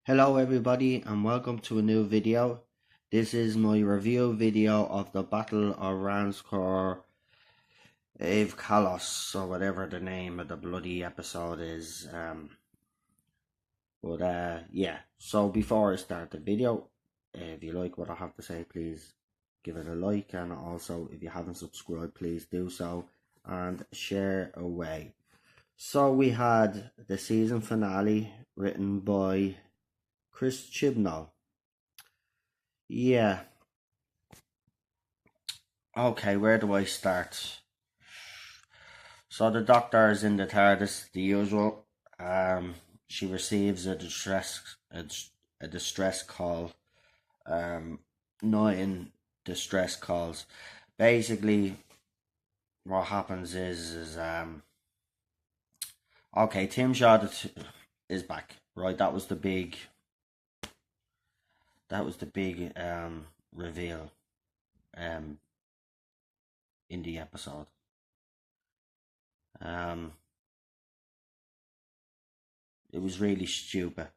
Hello everybody and welcome to a new video. This is my review video of the Battle of Ranskor Ave Kalos, or whatever the name of the bloody episode is. Yeah, so before I start the video, if you like what I have to say, please give it a like, and also if you haven't subscribed, please do so and share away. So we had the season finale written by Chris Chibnall. Yeah. Okay, where do I start? So the doctor is in the TARDIS, the usual. She receives a distress call. 9 distress calls. Basically, what happens is okay, Tim Shaw is back. Right, that was the big reveal in the episode. It was really stupid,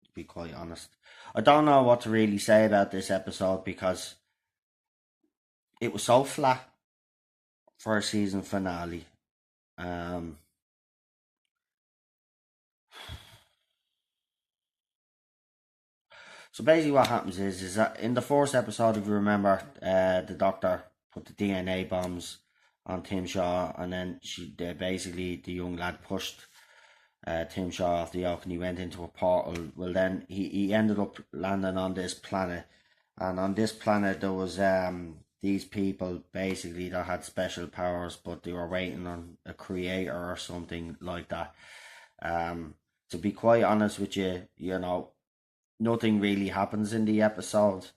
to be quite honest. I don't know what to really say about this episode because it was so flat for a season finale. So basically what happens is that in the first episode, if you remember, the doctor put the DNA bombs on Tim Shaw, and then the young lad pushed Tim Shaw off the oak and he went into a portal. Well, then he ended up landing on this planet, and on this planet there was these people basically that had special powers, but they were waiting on a creator or something like that. To be quite honest with you, nothing really happens in the episode.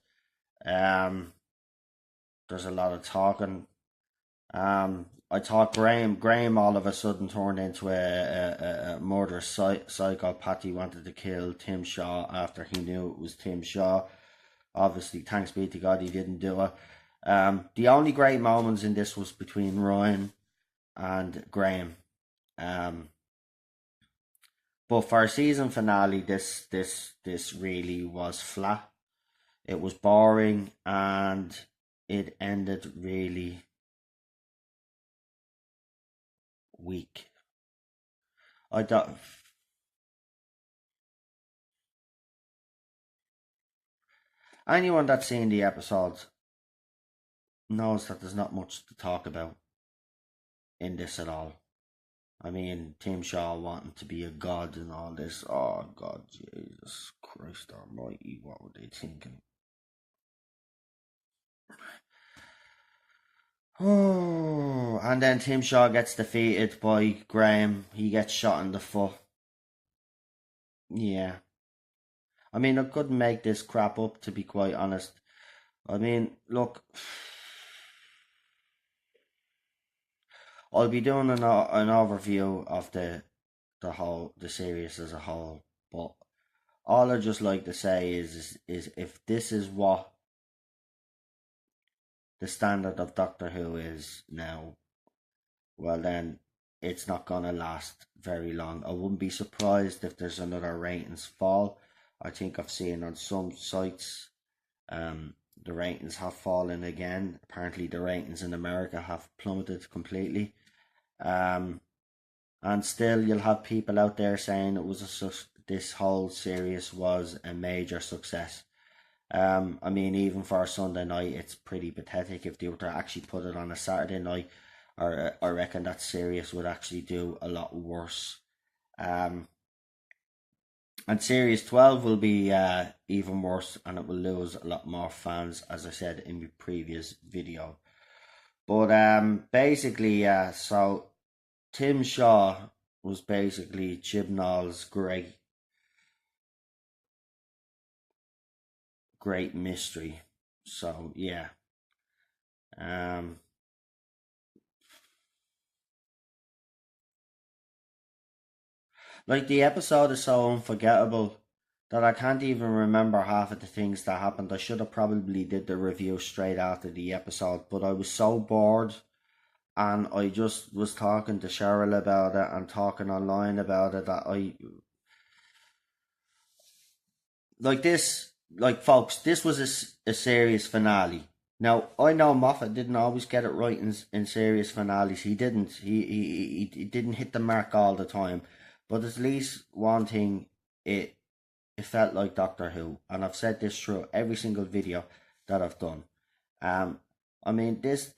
There's a lot of talking. I thought Graham all of a sudden turned into a murderous psychopath. He wanted to kill Tim Shaw after he knew it was Tim Shaw. Obviously, thanks be to God, he didn't do it. The only great moments in this was between Ryan and Graham. But for a season finale, this really was flat. It was boring, and it ended really weak. I don't. Anyone that's seen the episodes knows that there's not much to talk about in this at all. I mean, Tim Shaw wanting to be a god and all this. Oh God, Jesus Christ Almighty, what were they thinking? Oh, and then Tim Shaw gets defeated by Graham. He gets shot in the foot. Yeah. I mean, I couldn't make this crap up, to be quite honest. I mean, look, I'll be doing an overview of the series as a whole, but all I just like to say is if this is what the standard of Doctor Who is now, well then it's not gonna last very long. I wouldn't be surprised if there's another ratings fall. I think I've seen on some sites the ratings have fallen again. Apparently the ratings in America have plummeted completely. And still you'll have people out there saying this whole series was a major success. I mean, even for a Sunday night, it's pretty pathetic. If they were to actually put it on a Saturday night, or I reckon that series would actually do a lot worse. And Series 12 will be even worse, and it will lose a lot more fans, as I said in my previous video. But basically, so Tim Shaw was basically Chibnall's great mystery. So yeah. Like, the episode is so unforgettable that I can't even remember half of the things that happened. I should have probably did the review straight after the episode, but I was so bored, and I just was talking to Cheryl about it and talking online about it that like this, like folks, this was a series finale. Now I know Moffat didn't always get it right in series finales. He didn't. He didn't hit the mark all the time. But at least one thing, it felt like Doctor Who, and I've said this through every single video that I've done. Um, I mean, this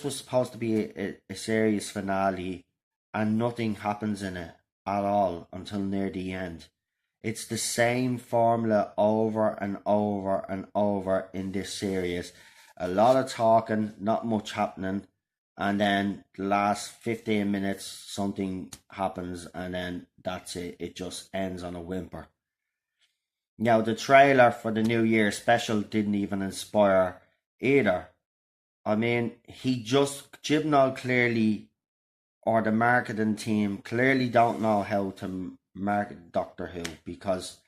was supposed to be a series finale, and nothing happens in it at all until near the end. It's the same formula over and over and over in this series. A lot of talking, not much happening, and then the last 15 minutes something happens, and then that's it. It just ends on a whimper. Now, the trailer for the New Year special didn't even inspire either. I mean, Chibnall clearly, or the marketing team clearly don't know how to market Doctor Who, because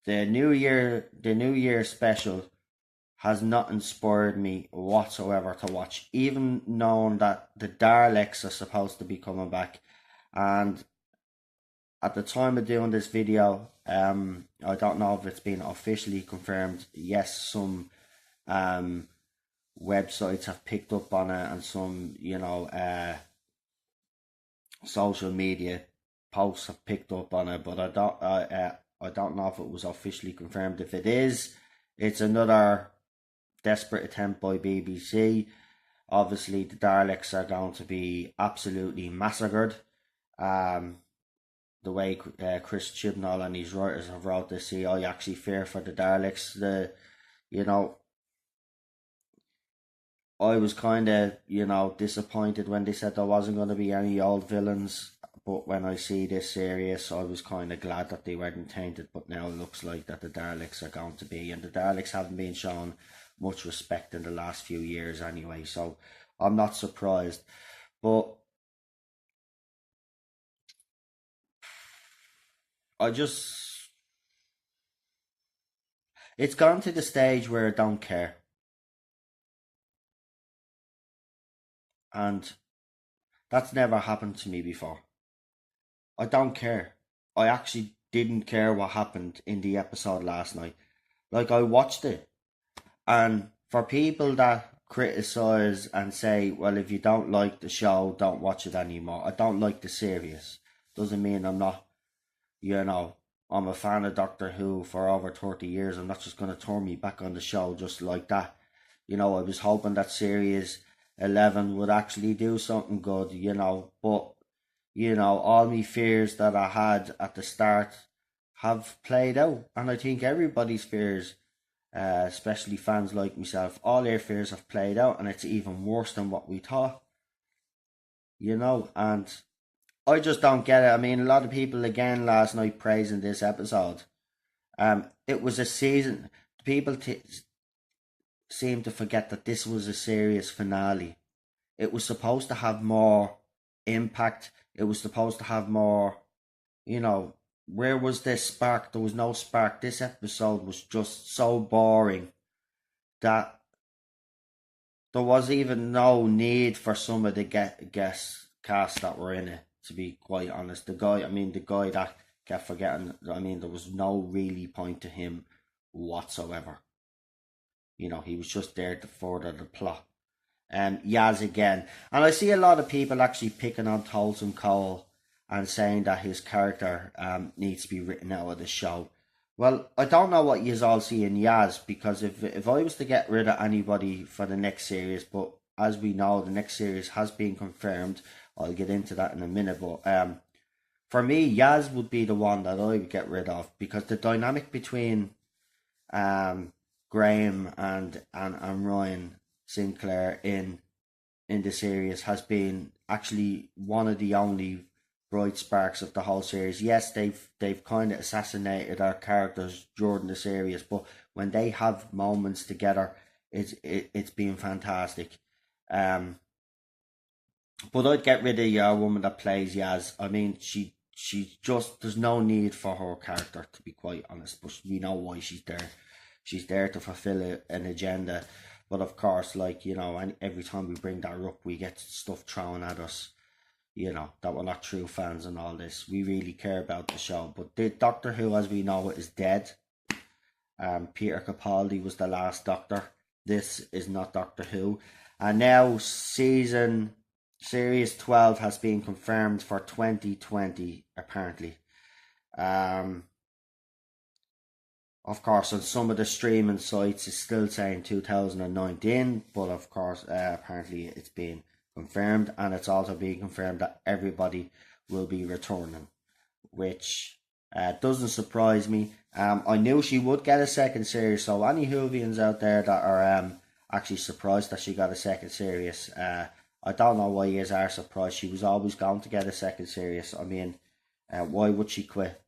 the New Year special has not inspired me whatsoever to watch, even knowing that the Daleks are supposed to be coming back. And at the time of doing this video, I don't know if it's been officially confirmed. Yes, some websites have picked up on it, and some, social media posts have picked up on it, but I don't know if it was officially confirmed. If it is, it's another desperate attempt by BBC. Obviously, the Daleks are going to be absolutely massacred. The way Chris Chibnall and his writers have wrote this, I actually fear for the Daleks. I was kind of, disappointed when they said there wasn't going to be any old villains. But when I see this series, I was kind of glad that they weren't tainted. But now it looks like that the Daleks are going to be. And the Daleks haven't been shown much respect in the last few years anyway. So I'm not surprised. But it's gone to the stage where I don't care. And that's never happened to me before. I don't care. I actually didn't care what happened in the episode last night. Like, I watched it. And for people that criticize and say, well, if you don't like the show, don't watch it anymore. I don't like the series. Doesn't mean I'm not, I'm a fan of Doctor Who for over 30 years. I'm not just going to turn me back on the show just like that. I was hoping that series 11 would actually do something good, but, all my fears that I had at the start have played out. And I think everybody's fears, especially fans like myself, all their fears have played out, and it's even worse than what we thought. And I just don't get it. I mean, a lot of people again last night praising this episode. It was a season. People seem to forget that this was a series finale. It was supposed to have more impact. It was supposed to have more, where was this spark? There was no spark. This episode was just so boring that there was even no need for some of the guest cast that were in it, to be quite honest. The guy that kept forgetting, there was no really point to him whatsoever. He was just there to further the plot. Yaz again. And I see a lot of people actually picking on Tolson Cole and saying that his character needs to be written out of the show. Well, I don't know what you all see in Yaz, because if I was to get rid of anybody for the next series, but as we know, the next series has been confirmed. I'll get into that in a minute. But for me, Yaz would be the one that I would get rid of, because the dynamic between Graham and Ryan Sinclair in the series has been actually one of the only bright sparks of the whole series. Yes, they've kind of assassinated our characters during the series, but when they have moments together, it's been fantastic. But I'd get rid of your woman that plays Yaz. I mean, she just, there's no need for her character, to be quite honest, but we know why she's there. She's there to fulfill an agenda. But of course, every time we bring that up, we get stuff thrown at us, that we're not true fans and all this. We really care about the show. But the Doctor Who, as we know it, is dead. Peter Capaldi was the last Doctor. This is not Doctor Who. And now Series 12 has been confirmed for 2020, apparently. Of course, on some of the streaming sites, it's still saying 2019, but of course, apparently it's been confirmed, and it's also being confirmed that everybody will be returning, which doesn't surprise me. I knew she would get a second series, so any Whovians out there that are actually surprised that she got a second series, I don't know why you are surprised. She was always going to get a second series. I mean, why would she quit?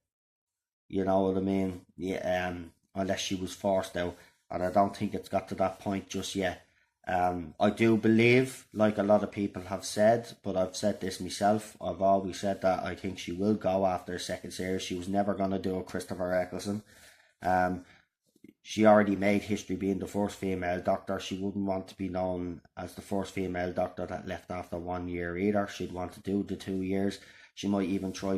You know what I mean? Yeah, unless she was forced out, and I don't think it's got to that point just yet. I do believe, like a lot of people have said, but I've said this myself, I've always said that I think she will go after a second series. She was never going to do a Christopher Eccleston. She already made history being the first female Doctor. She wouldn't want to be known as the first female Doctor that left after 1 year either. She'd want to do the 2 years. She might even try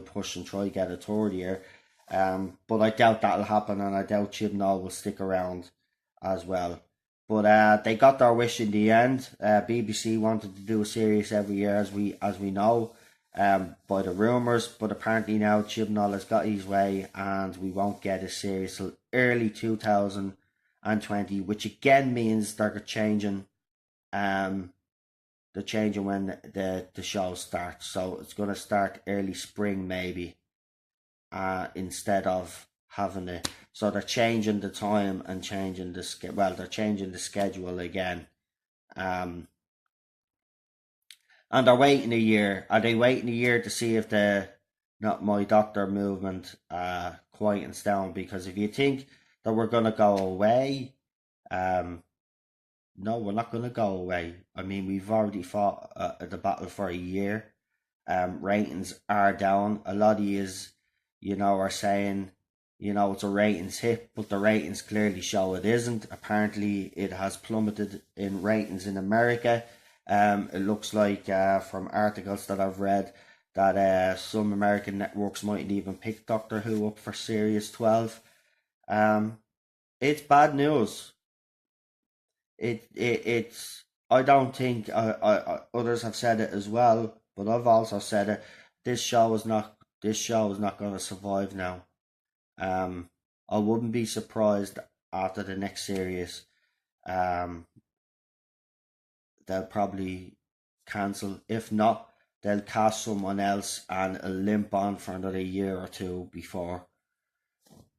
get a third year. But I doubt that'll happen, and I doubt Chibnall will stick around as well. But they got their wish in the end. BBC wanted to do a series every year, as we know, by the rumours. But apparently now Chibnall has got his way, and we won't get a series till early 2020, which again means they're changing. They're changing when the show starts, so it's going to start early spring maybe. Instead of having it, so they're changing the time and changing the they're changing the schedule again, and they're waiting a year. Are they waiting a year to see if the Not My Doctor movement quietens down? Because if you think that we're gonna go away, no, we're not gonna go away. I mean, we've already fought the battle for a year. Ratings are down. A lot of you are saying, it's a ratings hit, but the ratings clearly show it isn't. Apparently, it has plummeted in ratings in America. It looks like from articles that I've read that some American networks mightn't even pick Doctor Who up for Series 12. It's bad news. It's. I don't think others have said it as well, but I've also said it. This show is not going to survive now. I wouldn't be surprised after the next series. They'll probably cancel. If not, they'll cast someone else and limp on for another year or two before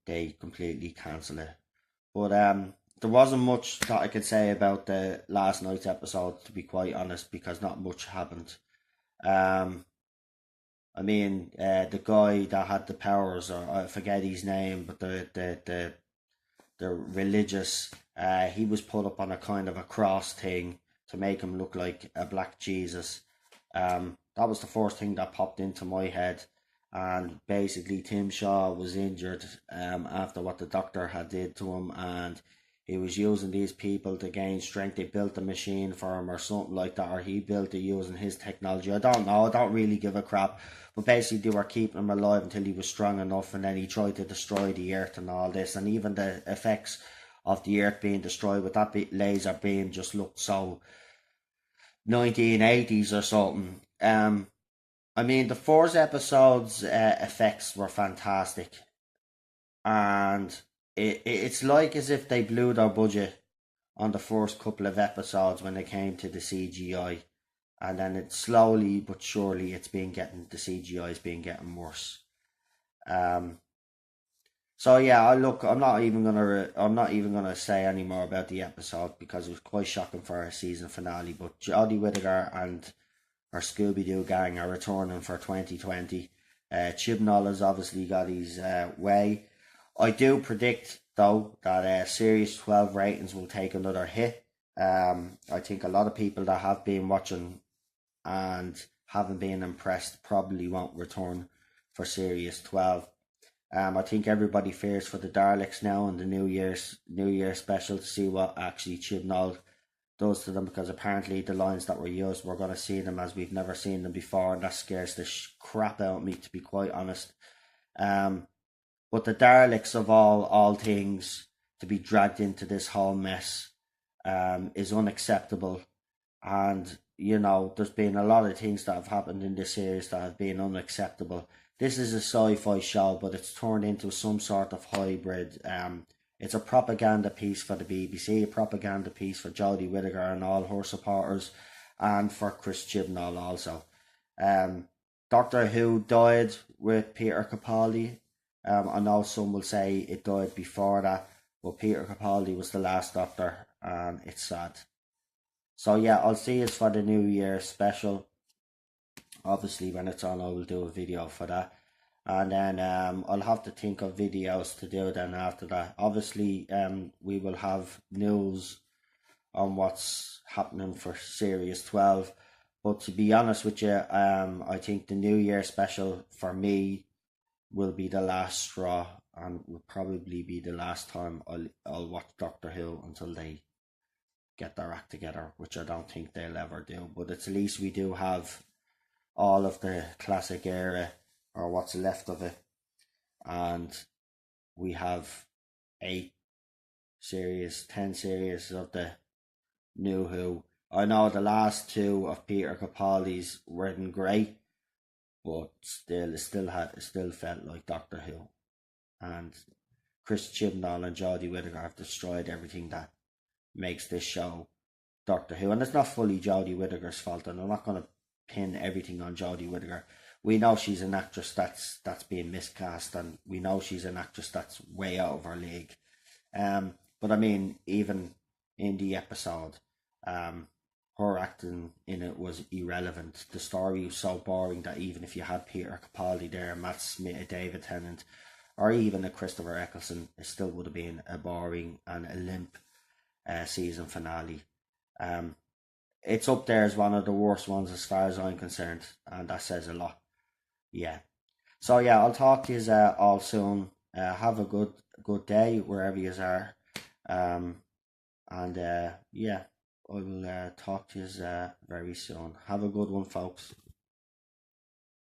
they completely cancel it. But there wasn't much that I could say about the last night's episode, to be quite honest, because not much happened. I mean, the guy that had the powers, or I forget his name, but the religious, he was put up on a kind of a cross thing to make him look like a black Jesus. That was the first thing that popped into my head. And basically, Tim Shaw was injured after what the Doctor had did to him, and he was using these people to gain strength. They built a machine for him or something like that, or he built it using his technology. I don't know. I don't really give a crap. But basically, they were keeping him alive until he was strong enough, and then he tried to destroy the Earth and all this. And even the effects of the Earth being destroyed with that laser beam just looked so 1980s or something. I mean, the first episode's effects were fantastic. And it's like as if they blew their budget on the first couple of episodes when they came to the CGI, and then it slowly but surely the CGI is being getting worse. So yeah, I'm not even gonna say any more about the episode because it was quite shocking for our season finale. But Jodie Whittaker and her Scooby-Doo gang are returning for 2020. Chibnall has obviously got his way. I do predict, though, that Series 12 ratings will take another hit. I think a lot of people that have been watching and haven't been impressed probably won't return for Series 12. I think everybody fears for the Daleks now and the New Year special to see what actually Chibnall does to them, because apparently the lines that were used, we're going to see them as we've never seen them before, and that scares the crap out of me, to be quite honest. But the Daleks of all things, to be dragged into this whole mess is unacceptable. And, you know, there's been a lot of things that have happened in this series that have been unacceptable. This is a sci-fi show, but it's turned into some sort of hybrid. It's a propaganda piece for the BBC, a propaganda piece for Jodie Whittaker and all her supporters, and for Chris Chibnall also. Doctor Who died with Peter Capaldi. I know some will say it died before that, but Peter Capaldi was the last Doctor, and it's sad. So yeah, I'll see you for the New Year special. Obviously, when it's on, I will do a video for that. And then I'll have to think of videos to do then after that. Obviously, we will have news on what's happening for Series 12. But to be honest with you, I think the New Year special for me will be the last straw, and will probably be the last time I'll watch Doctor Who until they get their act together, which I don't think they'll ever do. But at least we do have all of the classic era, or what's left of it, and we have 10 series of the New Who. I know the last two of Peter Capaldi's weren't great, but still, it still felt like Doctor Who. And Chris Chibnall and Jodie Whittaker have destroyed everything that makes this show Doctor Who. And it's not fully Jodie Whittaker's fault, and I'm not going to pin everything on Jodie Whittaker. We know she's an actress that's being miscast, and we know she's an actress that's way out of her league. But I mean, even in the episode, her acting in it was irrelevant. The story was so boring that even if you had Peter Capaldi there, Matt Smith, David Tennant, or even a Christopher Eccleston, it still would have been a boring and a limp season finale. It's up there as one of the worst ones as far as I'm concerned, and that says a lot. Yeah. So yeah, I'll talk to you all soon. Have a good day wherever you are. And yeah, I will talk to you very soon. Have a good one, folks.